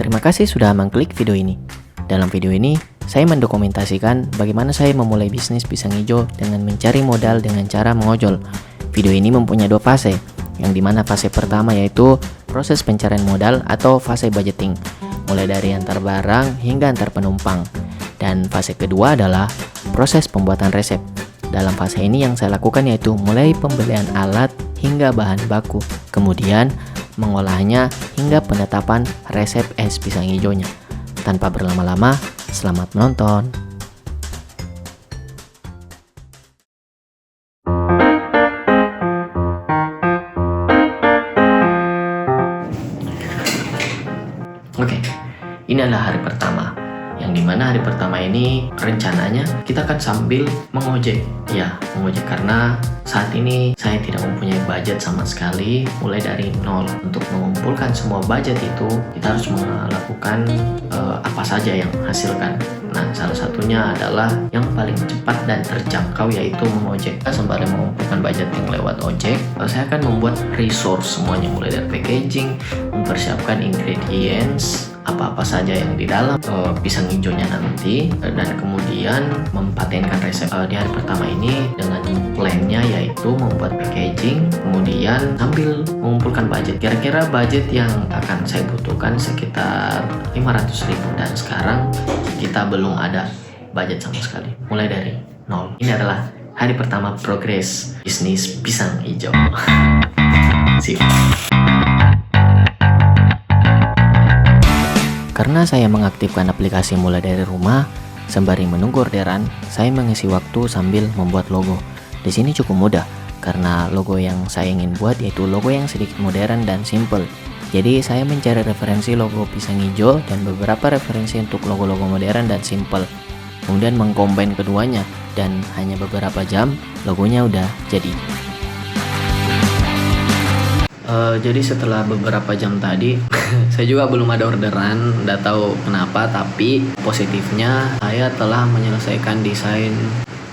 Terima kasih sudah mengklik video ini. Dalam video ini, saya mendokumentasikan bagaimana saya memulai bisnis pisang hijau dengan mencari modal dengan cara mengojol. Video ini mempunyai dua fase, yang dimana fase pertama yaitu proses pencarian modal atau fase budgeting, mulai dari antar barang hingga antar penumpang. Dan fase kedua adalah proses pembuatan resep. Dalam fase ini yang saya lakukan yaitu mulai pembelian alat hingga bahan baku, kemudian mengolahnya hingga penetapan resep es pisang hijaunya. Tanpa berlama-lama, selamat menonton. Oke, ini adalah hari pertama. Yang dimana hari pertama ini rencananya kita akan sambil mengojek. Ya, mengojek karena saat ini saya tidak mempunyai budget sama sekali, mulai dari nol. Untuk mengumpulkan semua budget itu, kita harus melakukan apa saja yang hasilkan. Nah, salah satunya adalah yang paling cepat dan terjangkau yaitu mengojek. Sembari mengumpulkan budget yang lewat ojek, saya akan membuat resource semuanya, mulai dari packaging, mempersiapkan ingredients, apa-apa saja yang di dalam pisang hijaunya nanti, dan kemudian mempatenkan resep. Di hari pertama ini dengan plannya yaitu membuat packaging, kemudian sambil mengumpulkan budget. Kira-kira budget yang akan saya butuhkan sekitar 500.000, dan sekarang kita belum ada budget sama sekali, mulai dari nol. Ini adalah hari pertama progres bisnis pisang hijau. See you. Karena saya mengaktifkan aplikasi mulai dari rumah, sembari menunggu orderan, saya mengisi waktu sambil membuat logo. Di sini cukup mudah, karena logo yang saya ingin buat yaitu logo yang sedikit modern dan simple. Jadi saya mencari referensi logo pisang hijau dan beberapa referensi untuk logo-logo modern dan simple. Kemudian mengcombine keduanya, dan hanya beberapa jam logonya udah jadi. Jadi setelah beberapa jam tadi saya juga belum ada orderan, nggak tahu kenapa, tapi positifnya saya telah menyelesaikan desain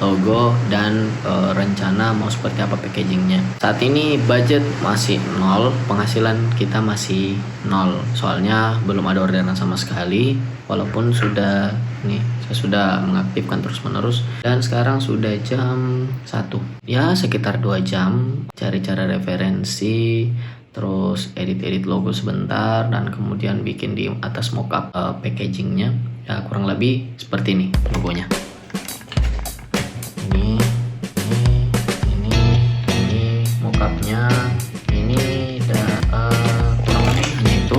logo dan rencana mau seperti apa packagingnya. Saat ini budget masih nol, penghasilan kita masih nol, soalnya belum ada orderan sama sekali, walaupun sudah saya sudah mengaktifkan terus menerus, dan sekarang sudah jam 1 ya, sekitar 2 jam cari cara referensi, terus edit logo sebentar, dan kemudian bikin di atas mockup packagingnya. Ya kurang lebih seperti ini logonya. Ini mockupnya, ini kurang lebih hanya itu.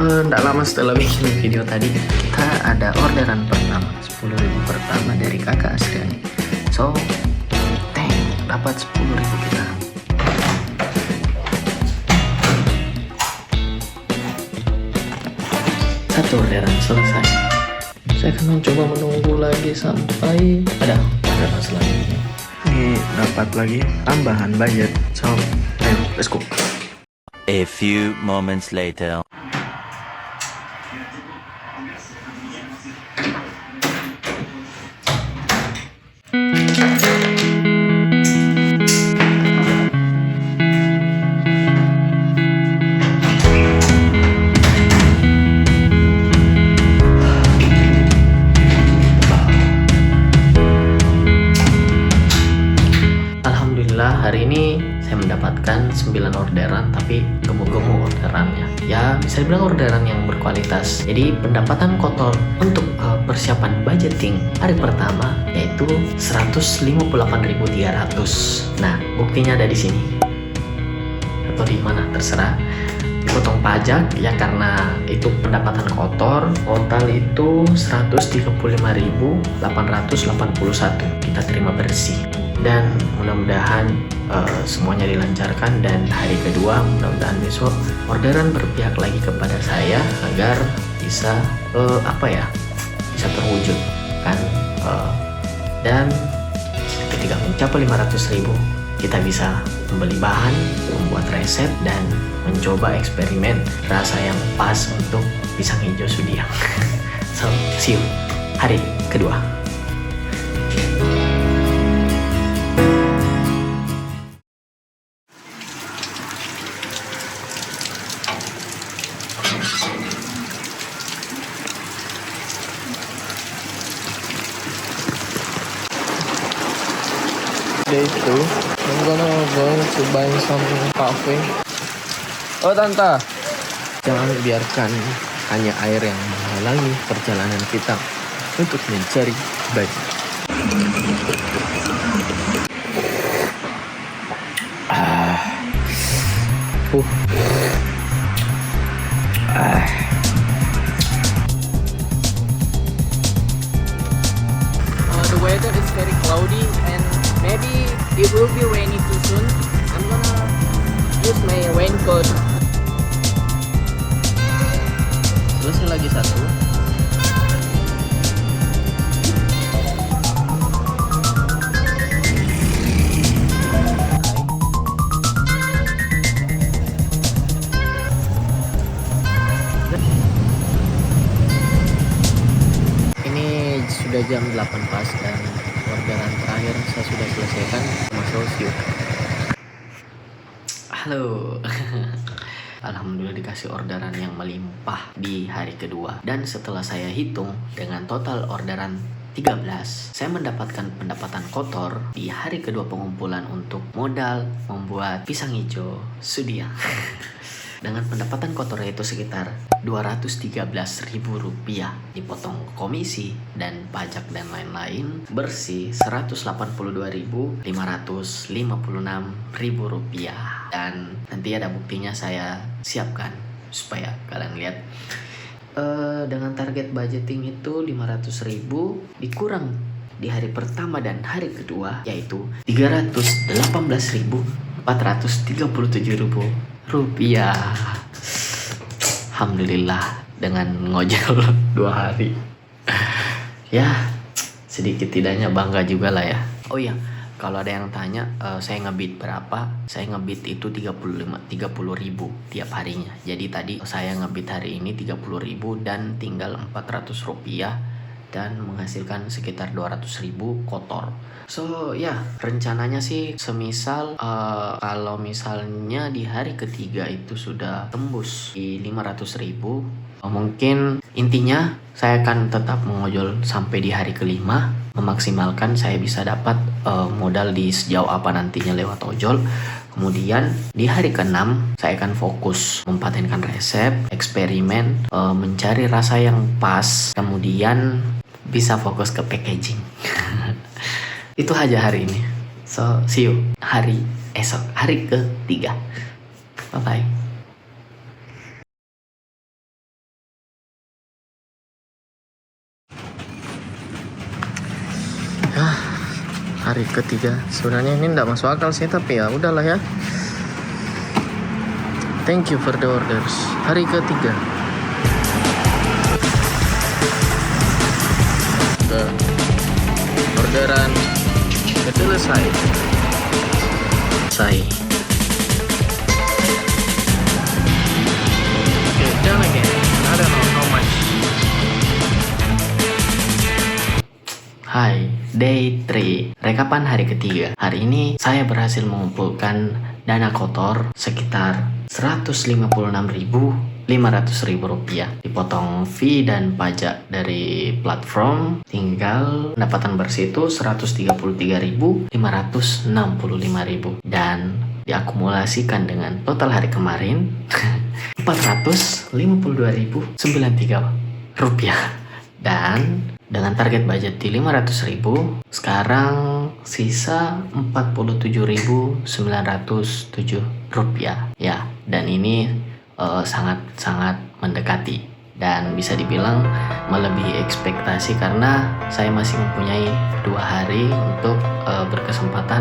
Nggak lama setelah bikin video tadi, kita ada orderan pertama 10.000 pertama dari kakak Asriani. So, dapat 10.000 kita. Satu orderan selesai. Saya akan mencoba menunggu lagi sampai ada orderan selanjutnya. Ini dapat lagi tambahan budget. So, ayo, let's go. A few moments later. Hari ini saya mendapatkan 9 orderan, tapi gemuk-gemuk orderannya. Ya, bisa dibilang orderan yang berkualitas. Jadi pendapatan kotor untuk persiapan budgeting hari pertama yaitu 158.300. Nah, buktinya ada di sini. Atau di mana terserah. Dipotong pajak ya, karena itu pendapatan kotor. Total itu 135.881 kita terima bersih. Dan mudah-mudahan semuanya dilancarkan, dan hari kedua mudah-mudahan besok orderan berpihak lagi kepada saya agar bisa bisa terwujud kan, dan ketika mencapai 500.000 kita bisa membeli bahan, membuat resep, dan mencoba eksperimen rasa yang pas untuk pisang hijau Sudiang. So, see you hari kedua. itu, I'm gonna go to buy some coffee. Oh tante, jangan biarkan hanya air yang menghalangi perjalanan kita untuk mencari budget. The weather is very cloudy and maybe it will be rainy too soon. I'm gonna use my raincoat. Terus lagi satu. Ini sudah jam 8 pas dan orderan terakhir saya sudah selesaikan sama sosiu. Halo. Alhamdulillah dikasih orderan yang melimpah di hari kedua. Dan setelah saya hitung dengan total orderan 13, saya mendapatkan pendapatan kotor di hari kedua pengumpulan untuk modal membuat pisang hijau Sudia. Dengan pendapatan kotornya itu sekitar Rp213.000, dipotong komisi dan pajak dan lain-lain, bersih Rp182.556.000. Dan nanti ada buktinya saya siapkan supaya kalian lihat. Dengan target budgeting itu 500.000 dikurang di hari pertama dan hari kedua, yaitu Rp318.437. Alhamdulillah dengan ngojol 2 hari. Ya, sedikit tidaknya bangga juga lah ya. Oh iya, kalau ada yang tanya saya ngebid berapa? Saya ngebid itu 30.000 tiap harinya. Jadi tadi saya ngebid hari ini 30.000 dan tinggal Rp400 dan menghasilkan sekitar 200.000 kotor. So ya, rencananya sih semisal kalau misalnya di hari ketiga itu sudah tembus di 500.000, mungkin intinya saya akan tetap mengojol sampai di hari kelima, memaksimalkan saya bisa dapat modal di sejauh apa nantinya lewat ojol. Kemudian di hari ke-6 saya akan fokus mempatenkan resep, eksperimen, mencari rasa yang pas, kemudian bisa fokus ke packaging. Itu aja hari ini. So, see you hari esok, hari ke-3. Bye-bye. Hari ketiga. Sebenarnya ini enggak masuk akal sih, tapi ya udahlah ya. Thank you for the orders. Hari ketiga. Orderan selesai. Okay, done again. I don't know how much. Hai, day 3, rekapan hari ketiga. Hari ini saya berhasil mengumpulkan dana kotor sekitar Rp156.500.000. Dipotong fee dan pajak dari platform, tinggal pendapatan bersih itu Rp133.565.000. Dan diakumulasikan dengan total hari kemarin Rp452.093. Dan dengan target budget di 500.000, sekarang sisa Rp47.907. Ya, dan ini sangat-sangat mendekati dan bisa dibilang melebihi ekspektasi karena saya masih mempunyai 2 hari untuk berkesempatan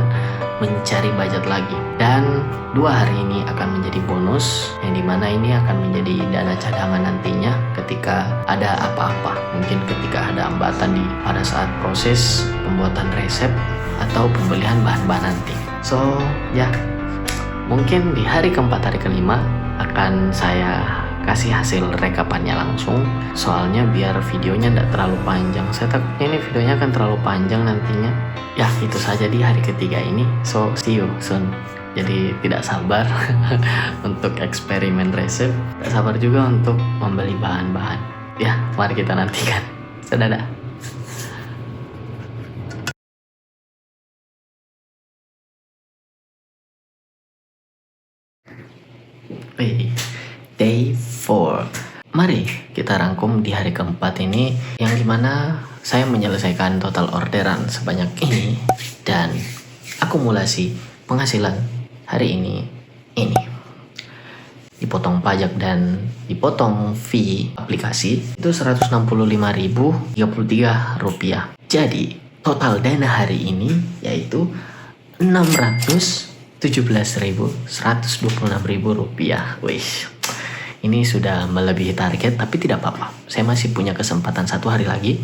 mencari budget lagi, dan 2 hari ini akan menjadi bonus yang dimana ini akan menjadi dana cadangan nantinya ketika ada apa-apa, mungkin ketika ada hambatan pada saat proses pembuatan resep atau pembelian bahan-bahan nanti. So ya, mungkin di hari keempat, hari kelima akan saya kasih hasil rekapannya langsung, soalnya biar videonya tidak terlalu panjang. Saya takutnya ini videonya akan terlalu panjang nantinya. Ya, itu saja di hari ketiga ini. So see you soon. Jadi tidak sabar untuk eksperimen resep, tidak sabar juga untuk membeli bahan-bahan. Ya, mari kita nantikan. Dadah. Mari kita rangkum di hari keempat ini, yang dimana saya menyelesaikan total orderan sebanyak ini dan akumulasi penghasilan hari ini dipotong pajak dan dipotong fee aplikasi itu Rp165.033. Jadi total dana hari ini yaitu Rp617.126.000. Wih, ini sudah melebihi target, tapi tidak apa-apa. Saya masih punya kesempatan 1 hari lagi.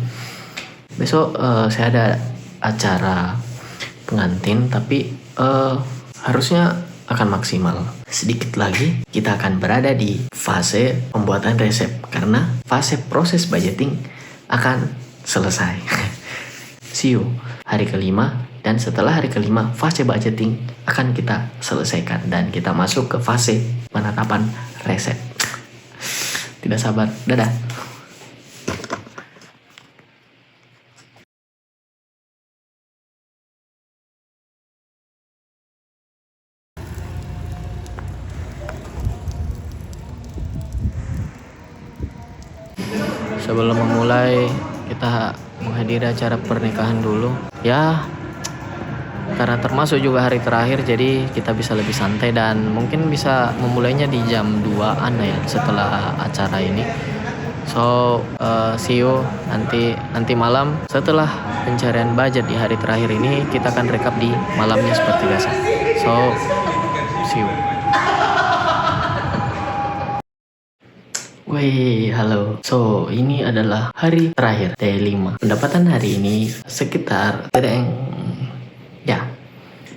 Besok saya ada acara pengantin, tapi harusnya akan maksimal. Sedikit lagi kita akan berada di fase pembuatan resep, karena fase proses budgeting akan selesai. See you hari kelima, dan setelah hari kelima fase budgeting akan kita selesaikan dan kita masuk ke fase penetapan resep. Tidak sabar. Dadah. Sebelum memulai, kita menghadiri acara pernikahan dulu. Ya, karena termasuk juga hari terakhir, jadi kita bisa lebih santai dan mungkin bisa memulainya di jam 2-an ya setelah acara ini. So, see you nanti malam setelah pencarian budget di hari terakhir ini. Kita akan rekap di malamnya seperti biasa. So, see you. Wih, halo. So, ini adalah hari terakhir, day 5. Pendapatan hari ini sekitar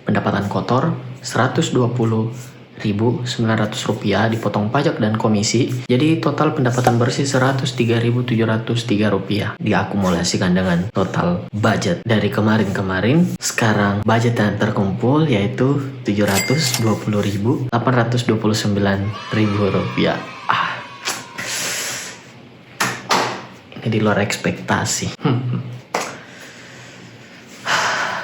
pendapatan kotor Rp120.900 dipotong pajak dan komisi. Jadi total pendapatan bersih Rp103.703 diakumulasikan dengan total budget dari kemarin. Sekarang budget yang terkumpul yaitu Rp720.829. Ini di luar ekspektasi.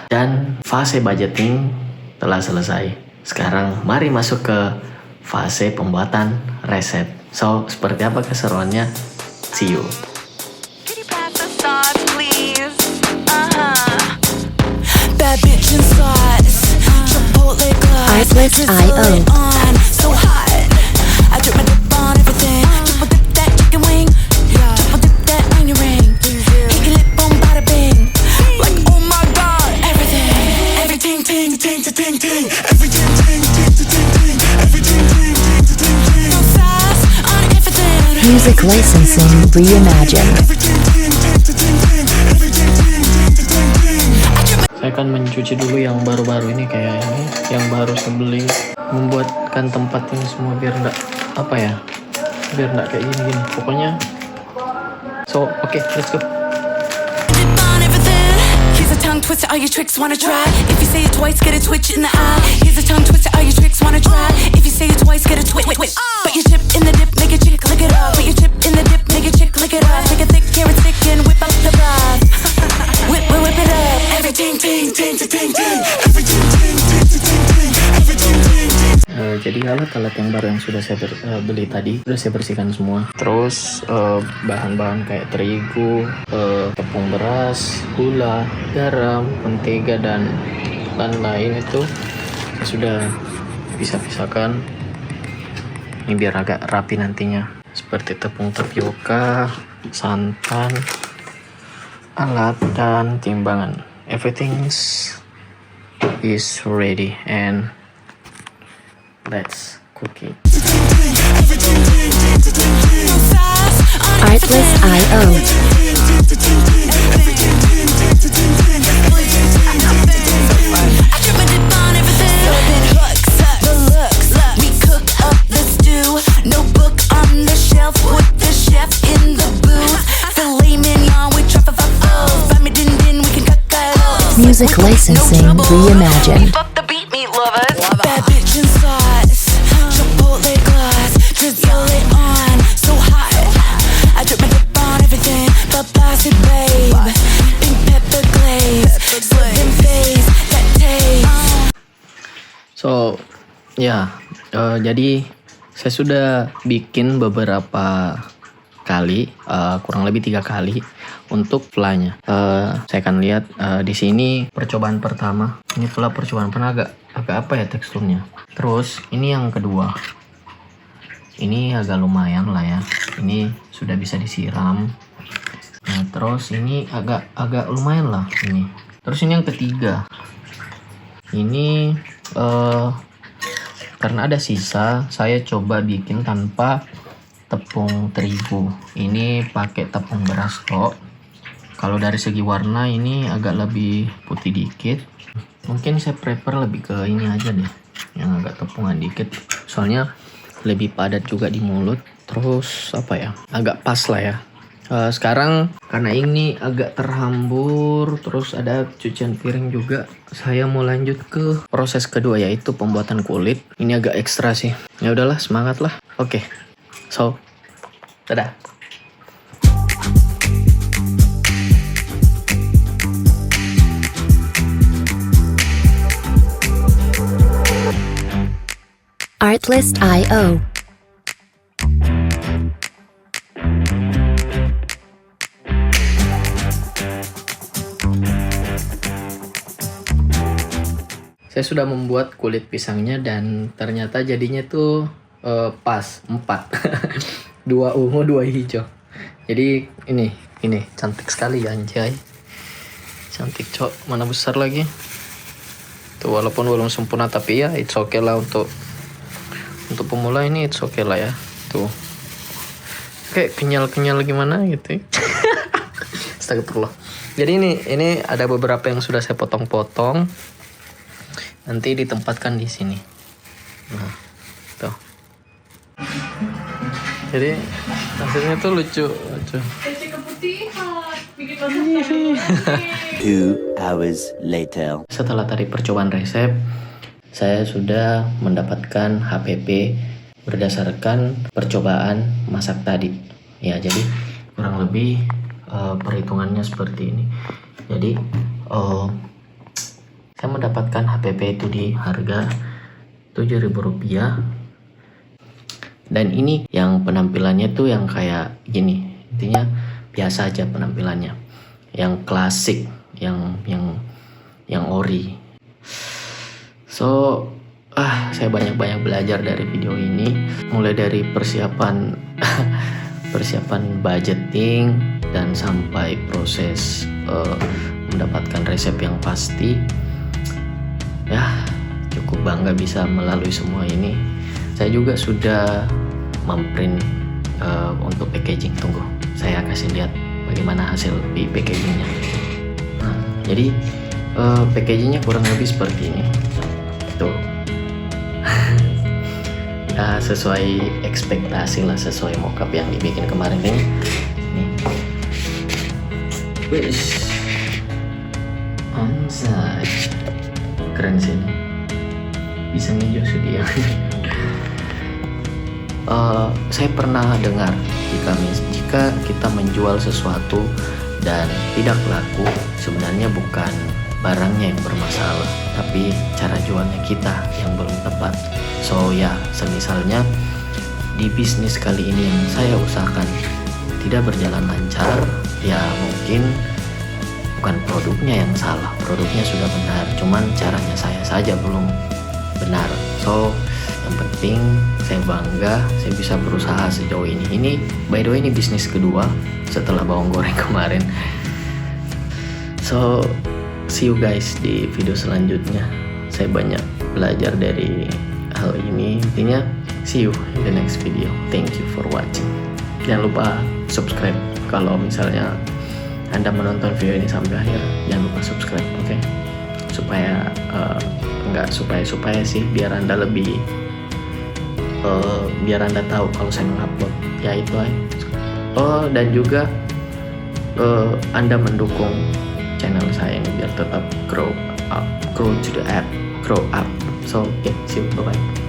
Dan fase budgeting telah selesai. Sekarang mari masuk ke fase pembuatan resep. So, seperti apa keseruannya? See you. Artlist.io. Music licensing reimagined. Saya akan mencuci dulu yang baru-baru ini, kayak ini yang baru saya beli, membuatkan tempat ini semua biar nggak kayak gini. Pokoknya okay, let's go. Tongue twister, all your tricks wanna try. If you say it twice, get a twitch in the eye. Here's a tongue twister, all your tricks wanna try. If you say it twice, get a twitch. Put your chip in the dip, make a chick lick it up. Put your chip in the dip, make a chick lick it up. Take a thick carrot stick and whip up the broth. Whip it up. Everything, ting, ting, ting, ting. Everything, ting, ting, ting, ting. Everything, ting, ting. Jadi alat-alat yang baru yang sudah saya beli tadi sudah saya bersihkan semua. Terus bahan-bahan kayak terigu, tepung beras, gula, garam, mentega dan lain-lain itu saya sudah pisah-pisahkan. Ini biar agak rapi nantinya. Seperti tepung tapioka, santan, alat dan timbangan. Everything is ready and let's cook it. Artlist.io. Music licensing reimagined. Fuck the beat meat lovers. Bad bitch in sauce. Chipotle gloss. Drizzle it on. So hot. I drip my dip on everything. But bossy babe. Pink pepper glaze. Slipping face. That taste. So, ya, jadi Saya sudah bikin beberapa kali, kurang lebih 3 kali untuk flanya. Saya akan lihat di sini percobaan pertama. Ini pula percobaan pertama agak apa ya teksturnya. Terus ini yang kedua. Ini agak lumayan lah ya. Ini sudah bisa disiram. Nah, terus ini agak lumayan lah ini. Terus ini yang ketiga. Ini karena ada sisa, saya coba bikin tanpa tepung terigu. Ini pakai tepung beras tok. Kalau dari segi warna ini agak lebih putih dikit. Mungkin saya prefer lebih ke ini aja deh, yang agak tepungan dikit. Soalnya lebih padat juga di mulut. Terus apa ya? Agak pas lah ya. Sekarang karena ini agak terhambur, terus ada cucian piring juga, saya mau lanjut ke proses kedua, yaitu pembuatan kulit. Ini agak ekstra sih. Ya udahlah, semangat lah. Oke. So, dadah. Artlist.io. Saya sudah membuat kulit pisangnya dan ternyata jadinya tuh pas 4. 2 ungu 2 hijau. Jadi ini cantik sekali ya, anjay. Cantik cok, mana besar lagi. Tuh walaupun belum sempurna tapi ya it's okay lah untuk pemula ini, it's okay lah ya. Tuh. Kayak kenyal gimana gitu. Astagfirullah. Jadi ini ada beberapa yang sudah saya potong-potong. Nanti ditempatkan di sini. Nah, tuh. Jadi hasilnya tuh lucu. 2 hours later. Setelah tadi percobaan resep, saya sudah mendapatkan HPP berdasarkan percobaan masak tadi. Ya, jadi kurang lebih perhitungannya seperti ini. Jadi saya mendapatkan HPP itu di harga Rp7.000. Dan ini yang penampilannya tuh yang kayak gini. Intinya biasa aja penampilannya. Yang klasik, yang ori. So, saya banyak belajar dari video ini. Mulai dari persiapan budgeting dan sampai proses mendapatkan resep yang pasti. Ya, cukup bangga bisa melalui semua ini. Saya juga sudah memprint untuk packaging. Tunggu, saya kasih lihat bagaimana hasil di packagingnya. Nah, jadi packagingnya kurang lebih seperti ini. Tuh. Ya, sesuai ekspektasi lah, sesuai mockup yang dibikin kemarin ini. Nih. Wish. Onside. Keren sih ini. Bisa hijau dia. Saya pernah dengar jika kita menjual sesuatu dan tidak laku, sebenarnya bukan barangnya yang bermasalah, tapi cara jualnya kita yang belum tepat. So ya, semisalnya di bisnis kali ini yang saya usahakan tidak berjalan lancar, ya mungkin bukan produknya yang salah, produknya sudah benar, cuman caranya saya saja belum benar. So yang penting saya bangga saya bisa berusaha sejauh ini. Ini by the way ini bisnis kedua setelah bawang goreng kemarin. So see you guys di video selanjutnya. Saya banyak belajar dari hal ini. Intinya see you in the next video. Thank you for watching. Jangan lupa subscribe kalau misalnya Anda menonton video ini sampai akhir. Jangan lupa subscribe, oke? Supaya supaya sih biar Anda lebih biar Anda tahu kalau saya mengupload. Ya itu aja. Dan juga Anda mendukung channel saya ini biar tetap grow up. So okay, see you, bye bye.